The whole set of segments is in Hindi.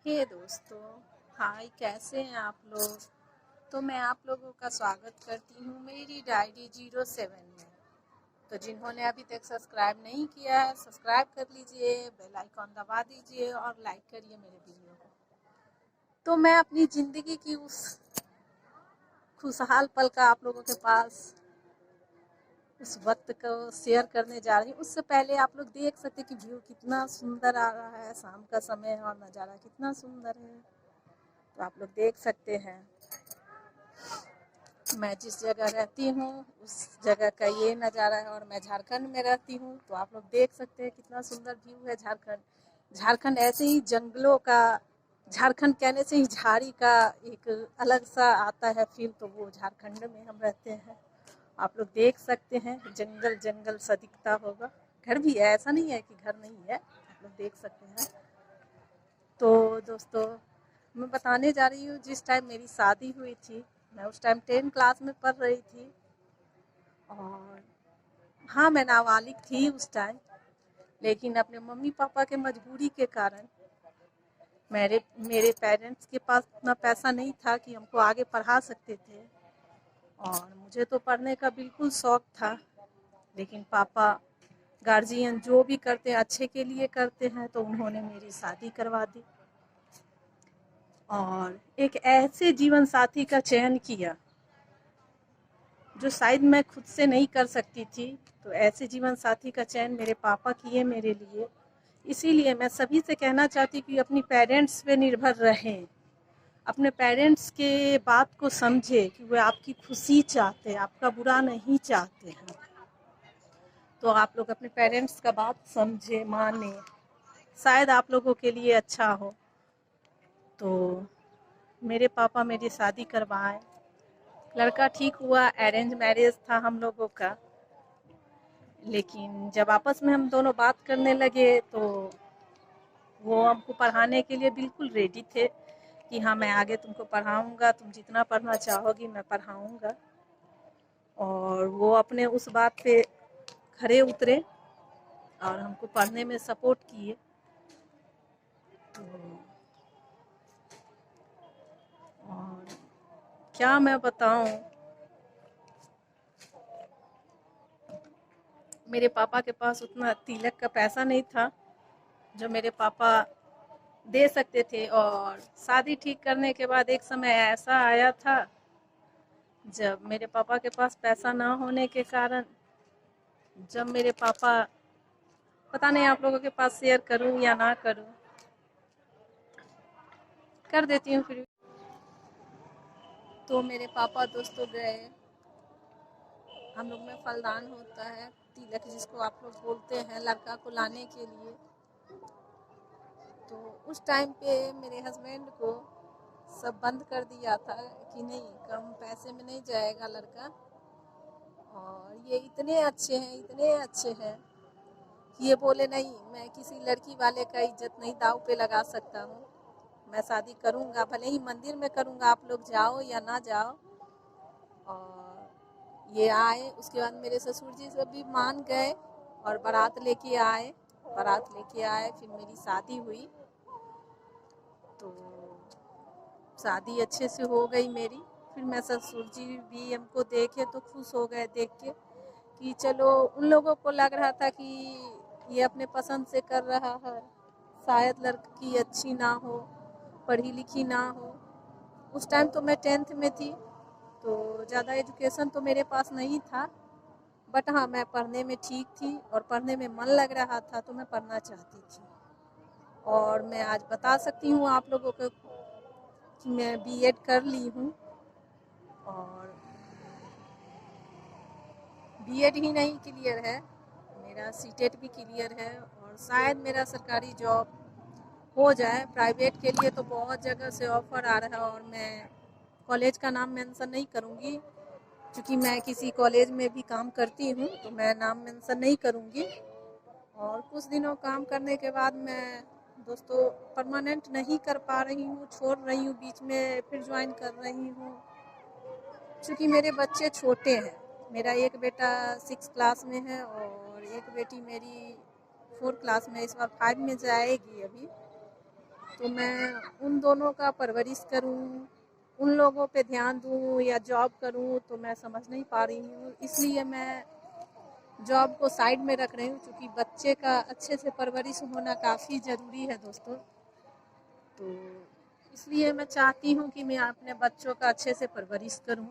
हे दोस्तों, हाय, कैसे हैं आप लोग। तो मैं आप लोगों का स्वागत करती हूँ मेरी डायरी 07 में। तो जिन्होंने अभी तक सब्सक्राइब नहीं किया है, सब्सक्राइब कर लीजिए, बेल आइकॉन दबा दीजिए और लाइक करिए मेरे वीडियो को। तो मैं अपनी ज़िंदगी की उस खुशहाल पल का आप लोगों के पास उस वक्त को शेयर करने जा रही हूँ। उससे पहले आप लोग देख सकते कि व्यू कितना सुंदर आ रहा है, शाम का समय है और नज़ारा कितना सुंदर है। तो आप लोग देख सकते हैं मैं जिस जगह रहती हूँ उस जगह का ये नज़ारा है और मैं झारखंड में रहती हूँ। तो आप लोग देख सकते हैं कितना सुंदर व्यू है झारखंड। झारखंड ऐसे ही जंगलों का, झारखंड कहने से ही झाड़ी का एक अलग सा आता है फील। तो वो झारखंड में हम रहते हैं। आप लोग देख सकते हैं जंगल जंगल सा दिखता होगा। घर भी है, ऐसा नहीं है कि घर नहीं है, आप लोग देख सकते हैं। तो दोस्तों, मैं बताने जा रही हूँ जिस टाइम मेरी शादी हुई थी, मैं उस टाइम 10 क्लास में पढ़ रही थी। और हाँ, मैं नाबालिग थी उस टाइम, लेकिन अपने मम्मी पापा के मजबूरी के कारण मेरे मेरे पेरेंट्स के पास उतना पैसा नहीं था कि हमको आगे पढ़ा सकते थे। और मुझे तो पढ़ने का बिल्कुल शौक था, लेकिन पापा गार्जियन जो भी करते हैं अच्छे के लिए करते हैं। तो उन्होंने मेरी शादी करवा दी और एक ऐसे जीवन साथी का चयन किया जो शायद मैं खुद से नहीं कर सकती थी। तो ऐसे जीवन साथी का चयन मेरे पापा किए मेरे लिए। इसीलिए मैं सभी से कहना चाहती कि अपनी पेरेंट्स पे निर्भर रहें, अपने पेरेंट्स के बात को समझे कि वे आपकी खुशी चाहते हैं, आपका बुरा नहीं चाहते हैं। तो आप लोग अपने पेरेंट्स का बात समझे, माने, शायद आप लोगों के लिए अच्छा हो। तो मेरे पापा मेरी शादी करवाए, लड़का ठीक हुआ, अरेंज मैरिज था हम लोगों का। लेकिन जब आपस में हम दोनों बात करने लगे तो वो हमको पढ़ाने के लिए बिल्कुल रेडी थे कि हाँ, मैं आगे तुमको पढ़ाऊँगा, तुम जितना पढ़ना चाहोगी मैं पढ़ाऊँगा। और वो अपने उस बात पे खरे उतरे और हमको पढ़ने में सपोर्ट किए। तो और क्या मैं बताऊँ, मेरे पापा के पास उतना तिलक का पैसा नहीं था जो मेरे पापा दे सकते थे। और शादी ठीक करने के बाद एक समय ऐसा आया था जब मेरे पापा के पास पैसा ना होने के कारण, जब मेरे पापा, पता नहीं आप लोगों के पास शेयर करूं या ना करूं, कर देती हूँ फिर। तो मेरे पापा दोस्तों गए, हम लोग में फलदान होता है, तिलक जिसको आप लोग बोलते हैं, लड़का को लाने के लिए। तो उस टाइम पे मेरे हस्बैंड को सब बंद कर दिया था कि नहीं, कम पैसे में नहीं जाएगा लड़का। और ये इतने अच्छे हैं, इतने अच्छे हैं कि ये बोले नहीं, मैं किसी लड़की वाले का इज्जत नहीं दाव पे लगा सकता हूँ, मैं शादी करूँगा, भले ही मंदिर में करूँगा, आप लोग जाओ या ना जाओ। और ये आए, उसके बाद मेरे ससुर जी सब भी मान गए और बारात लेके आए। फिर मेरी शादी हुई। तो शादी अच्छे से हो गई मेरी। फिर मैं ससुर जी भी हमको देखे तो खुश हो गए देख के कि चलो, उन लोगों को लग रहा था कि ये अपने पसंद से कर रहा है, शायद लड़की अच्छी ना हो, पढ़ी लिखी ना हो। उस टाइम तो मैं 10th में थी, तो ज़्यादा एजुकेशन तो मेरे पास नहीं था, बट हाँ, मैं पढ़ने में ठीक थी और पढ़ने में मन लग रहा था, तो मैं पढ़ना चाहती थी। और मैं आज बता सकती हूँ आप लोगों को कि मैं बीएड कर ली हूँ। और बीएड ही नहीं क्लियर है, मेरा सीटेट भी क्लियर है और शायद मेरा सरकारी जॉब हो जाए। प्राइवेट के लिए तो बहुत जगह से ऑफ़र आ रहा है और मैं कॉलेज का नाम मेंशन नहीं करूँगी, क्योंकि मैं किसी कॉलेज में भी काम करती हूँ, तो मैं नाम मेंशन नहीं करूँगी। और कुछ दिनों काम करने के बाद मैं दोस्तों परमानेंट नहीं कर पा रही हूँ, छोड़ रही हूँ बीच में, फिर ज्वाइन कर रही हूँ, क्योंकि मेरे बच्चे छोटे हैं। मेरा एक बेटा 6 क्लास में है और एक बेटी मेरी 4 क्लास में, इस बार 5 में जाएगी अभी। तो मैं उन दोनों का परवरिश करूं, उन लोगों पे ध्यान दूं या जॉब करूं, तो मैं समझ नहीं पा रही हूँ। इसलिए मैं जॉब को साइड में रख रही हूँ, क्योंकि बच्चे का अच्छे से परवरिश होना काफ़ी ज़रूरी है दोस्तों। तो इसलिए मैं चाहती हूँ कि मैं अपने बच्चों का अच्छे से परवरिश करूँ।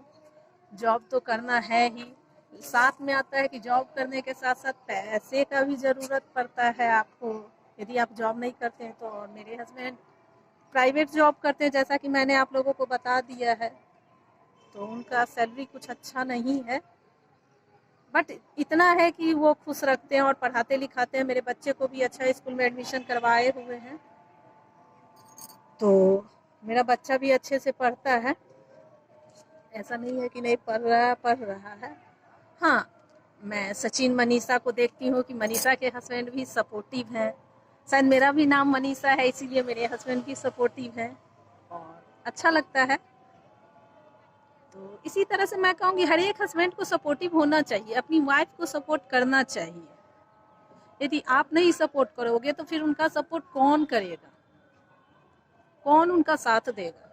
जॉब तो करना है ही, साथ में आता है कि जॉब करने के साथ साथ पैसे का भी ज़रूरत पड़ता है आपको, यदि आप जॉब नहीं करते हैं तो। और मेरे हस्बैंड प्राइवेट जॉब करते हैं, जैसा कि मैंने आप लोगों को बता दिया है, तो उनका सैलरी कुछ अच्छा नहीं है, बट इतना है कि वो खुश रखते हैं और पढ़ाते लिखाते हैं। मेरे बच्चे को भी अच्छा स्कूल में एडमिशन करवाए हुए हैं, तो मेरा बच्चा भी अच्छे से पढ़ता है, ऐसा नहीं है कि नहीं पढ़ रहा है। हाँ, मैं सचिन मनीषा को देखती हूँ कि मनीषा के हस्बैंड भी सपोर्टिव हैं। शायद मेरा भी नाम मनीषा है, इसीलिए मेरे हस्बैंड भी सपोर्टिव हैं और अच्छा लगता है। तो इसी तरह से मैं कहूँगी हर एक हस्बैंड को सपोर्टिव होना चाहिए, अपनी वाइफ को सपोर्ट करना चाहिए। यदि आप नहीं सपोर्ट करोगे तो फिर उनका सपोर्ट कौन करेगा, कौन उनका साथ देगा?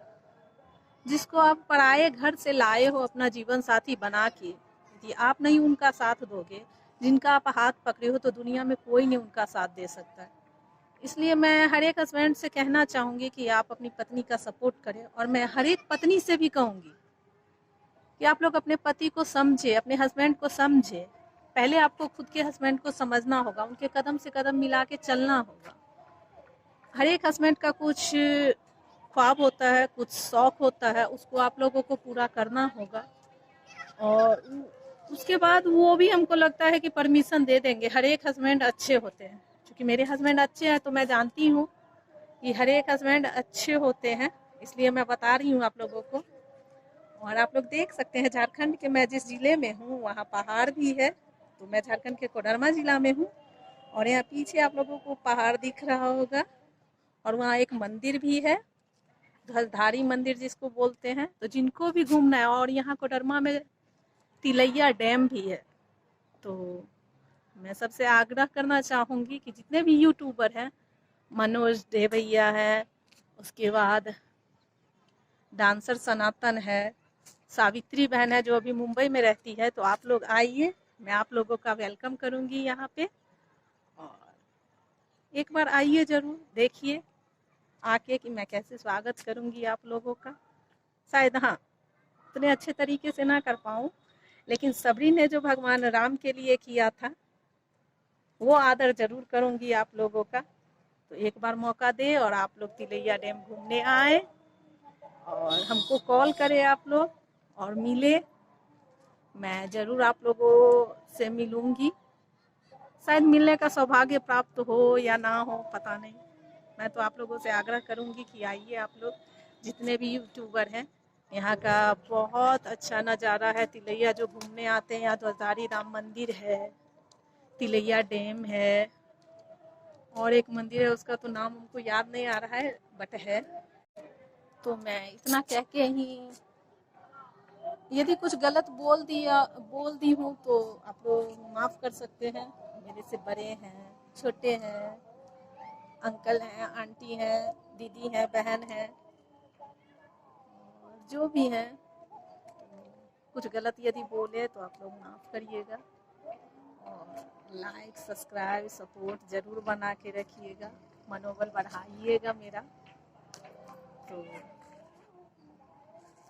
जिसको आप पराए घर से लाए हो अपना जीवन साथी बना के, यदि आप नहीं उनका साथ दोगे, जिनका आप हाथ पकड़े हो, तो दुनिया में कोई नहीं उनका साथ दे सकता है। इसलिए मैं हर एक हस्बैंड से कहना चाहूँगी कि आप अपनी पत्नी का सपोर्ट करें, और मैं हर एक पत्नी से भी कहूँगी कि आप लोग अपने पति को समझे, अपने हस्बैंड को समझे। पहले आपको खुद के हस्बैंड को समझना होगा, उनके कदम से कदम मिला के चलना होगा। हर एक हस्बैंड का कुछ ख्वाब होता है, कुछ शौक होता है, उसको आप लोगों को पूरा करना होगा। और उसके बाद वो भी हमको लगता है कि परमिशन दे देंगे। हर एक हस्बैंड अच्छे होते हैं, क्योंकि मेरे हस्बैंड अच्छे हैं, तो मैं जानती हूँ कि हर एक हस्बैंड अच्छे होते हैं, इसलिए मैं बता रही हूँ आप लोगों को। और आप लोग देख सकते हैं झारखंड के मैं जिस जिले में हूँ वहाँ पहाड़ भी है, तो मैं झारखंड के कोडरमा जिला में हूँ। और यहाँ पीछे आप लोगों को पहाड़ दिख रहा होगा, और वहाँ एक मंदिर भी है, ध्वजधारी मंदिर जिसको बोलते हैं। तो जिनको भी घूमना है, और यहाँ कोडरमा में तिलैया डैम भी है, तो मैं सबसे आग्रह करना चाहूँगी कि जितने भी यूट्यूबर हैं, मनोज देवैया है, उसके बाद डांसर सनातन है, सावित्री बहन है जो अभी मुंबई में रहती है, तो आप लोग आइए, मैं आप लोगों का वेलकम करूँगी यहाँ पे। और एक बार आइए, ज़रूर देखिए आके कि मैं कैसे स्वागत करूँगी आप लोगों का। शायद हाँ, इतने अच्छे तरीके से ना कर पाऊँ, लेकिन सबरी ने जो भगवान राम के लिए किया था, वो आदर जरूर करूँगी आप लोगों का। तो एक बार मौका दे और आप लोग तिलैया डैम घूमने आए, और हमको कॉल करें आप लोग, और मिले। मैं ज़रूर आप लोगों से मिलूँगी, शायद मिलने का सौभाग्य प्राप्त हो या ना हो, पता नहीं। मैं तो आप लोगों से आग्रह करूँगी कि आइए आप लोग, जितने भी यूट्यूबर हैं। यहाँ का बहुत अच्छा नज़ारा है, तिलैया जो घूमने आते हैं, यहाँ ध्वजधारी राम मंदिर है, तिलैया डैम है, और एक मंदिर है, उसका तो नाम हमको याद नहीं आ रहा है, बट है। तो मैं इतना कह के ही, यदि कुछ गलत बोल दी हूँ तो आप लोग माफ़ कर सकते हैं। मेरे से बड़े हैं, छोटे हैं, अंकल हैं, आंटी हैं, दीदी हैं, बहन हैं, जो भी हैं, कुछ गलत यदि बोले तो आप लोग माफ़ करिएगा। और लाइक, सब्सक्राइब, सपोर्ट ज़रूर बना के रखिएगा, मनोबल बढ़ाइएगा मेरा। तो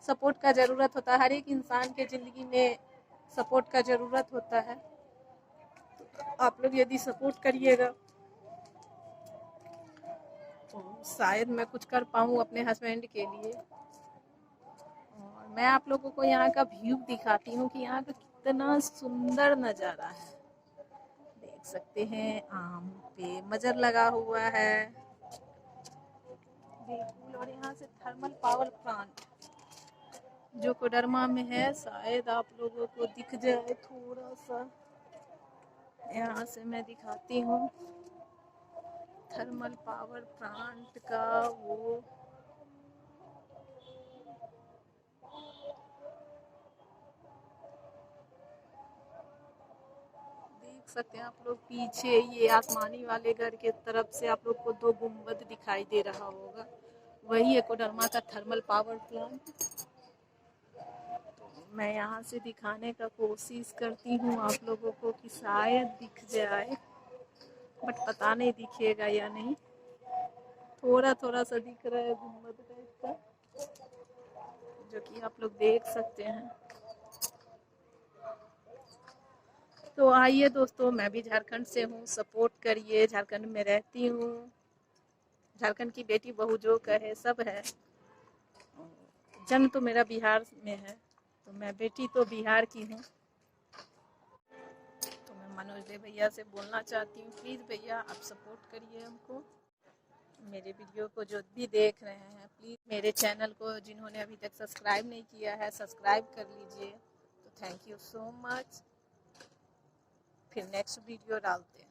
सपोर्ट का ज़रूरत होता है, हर एक इंसान के ज़िंदगी में सपोर्ट का ज़रूरत होता है। तो आप लोग यदि सपोर्ट करिएगा तो शायद मैं कुछ कर पाऊँ अपने हस्बैंड के लिए। और मैं आप लोगों को यहाँ का व्यू दिखाती हूँ कि यहाँ का कितना सुंदर नज़ारा है। देख सकते हैं, आम पे मजर लगा हुआ है बिल्कुल। और यहाँ से थर्मल पावर प्लांट जो कोडरमा में है, शायद आप लोगों को दिख जाए थोड़ा सा, यहाँ से मैं दिखाती हूँ थर्मल पावर प्लांट का वो। देख सकते हैं आप लोग पीछे ये आसमानी वाले घर के तरफ से आप लोग को 2 गुंबद दिखाई दे रहा होगा, वही है कोडरमा का थर्मल पावर प्लांट। तो मैं यहाँ से दिखाने का कोशिश करती हूँ आप लोगों को कि शायद दिख जाए, बट पता नहीं दिखेगा या नहीं। थोड़ा थोड़ा सा दिख रहा है गुंबद टाइप का, जो कि आप लोग देख सकते हैं। तो आइए दोस्तों, मैं भी झारखंड से हूँ, सपोर्ट करिए, झारखंड में रहती हूँ, झारखंड की बेटी बहू जो कहे सब है। जन्म तो मेरा बिहार में है, तो मैं बेटी तो बिहार की हूँ। तो मैं मनोज दे भैया से बोलना चाहती हूँ, प्लीज़ भैया आप सपोर्ट करिए हमको। मेरे वीडियो को जो भी देख रहे हैं, प्लीज़ मेरे चैनल को जिन्होंने अभी तक सब्सक्राइब नहीं किया है, सब्सक्राइब कर लीजिए। तो थैंक यू सो मच। फिर नेक्स्ट वीडियो डालते हैं।